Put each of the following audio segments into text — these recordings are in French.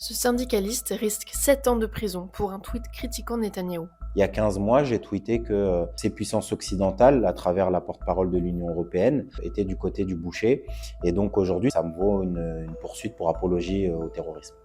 Ce syndicaliste risque 7 ans de prison pour un tweet critiquant Netanyahou. Il y a 15 mois, j'ai tweeté que ces puissances occidentales, à travers la porte-parole de l'Union européenne, étaient du côté du boucher. Et donc aujourd'hui, ça me vaut une poursuite pour apologie au terrorisme.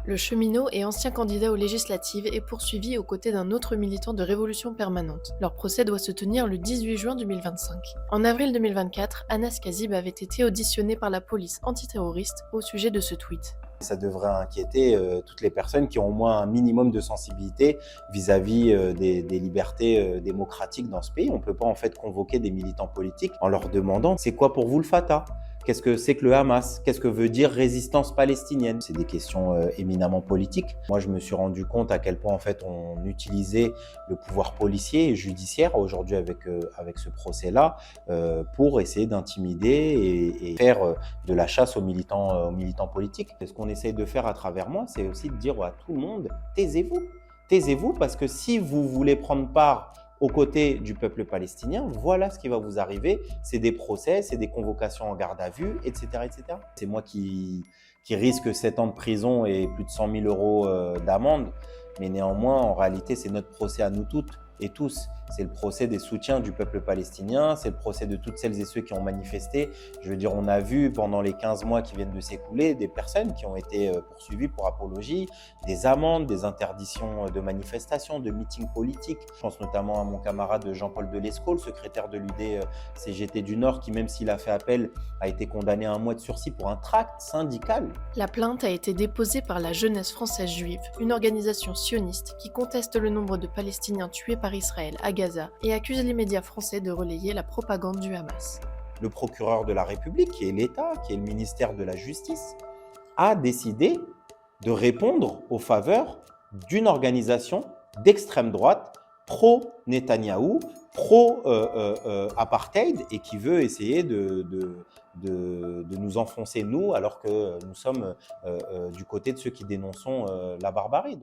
Le cheminot et ancien candidat aux législatives est poursuivi aux côtés d'un autre militant de Révolution permanente. Leur procès doit se tenir le 18 juin 2025. En avril 2024, Anas Kazib avait été auditionné par la police antiterroriste au sujet de ce tweet. Ça devrait inquiéter toutes les personnes qui ont au moins un minimum de sensibilité vis-à-vis des libertés démocratiques dans ce pays. On ne peut pas en fait convoquer des militants politiques en leur demandant c'est quoi pour vous le Fatah? Qu'est-ce que c'est que le Hamas? Qu'est-ce que veut dire résistance palestinienne? C'est des questions éminemment politiques. Moi, je me suis rendu compte à quel point en fait on utilisait le pouvoir policier et judiciaire aujourd'hui avec ce procès-là pour essayer d'intimider et faire de la chasse aux militants politiques. Et ce qu'on essaye de faire à travers moi, c'est aussi de dire à tout le monde, taisez-vous. Taisez-vous parce que si vous voulez prendre part aux côtés du peuple palestinien, voilà ce qui va vous arriver. C'est des procès, c'est des convocations en garde à vue, etc. etc. C'est moi qui risque 7 ans de prison et plus de 100 000 euros d'amende. Mais néanmoins, en réalité, c'est notre procès à nous toutes et tous. C'est le procès des soutiens du peuple palestinien, c'est le procès de toutes celles et ceux qui ont manifesté. Je veux dire, on a vu pendant les 15 mois qui viennent de s'écouler des personnes qui ont été poursuivies pour apologie, des amendes, des interdictions de manifestations, de meetings politiques. Je pense notamment à mon camarade Jean-Paul Delescaux, le secrétaire de l'UD-CGT du Nord, qui même s'il a fait appel, a été condamné à 1 mois de sursis pour un tract syndical. La plainte a été déposée par la Jeunesse française juive, une organisation sioniste qui conteste le nombre de Palestiniens tués par Israël à Gaza et accuse les médias français de relayer la propagande du Hamas. Le procureur de la République, qui est l'État, qui est le ministère de la Justice, a décidé de répondre aux faveurs d'une organisation d'extrême droite pro-Netanyahou, pro-apartheid et qui veut essayer de nous enfoncer, nous, alors que nous sommes du côté de ceux qui dénonçons la barbarie.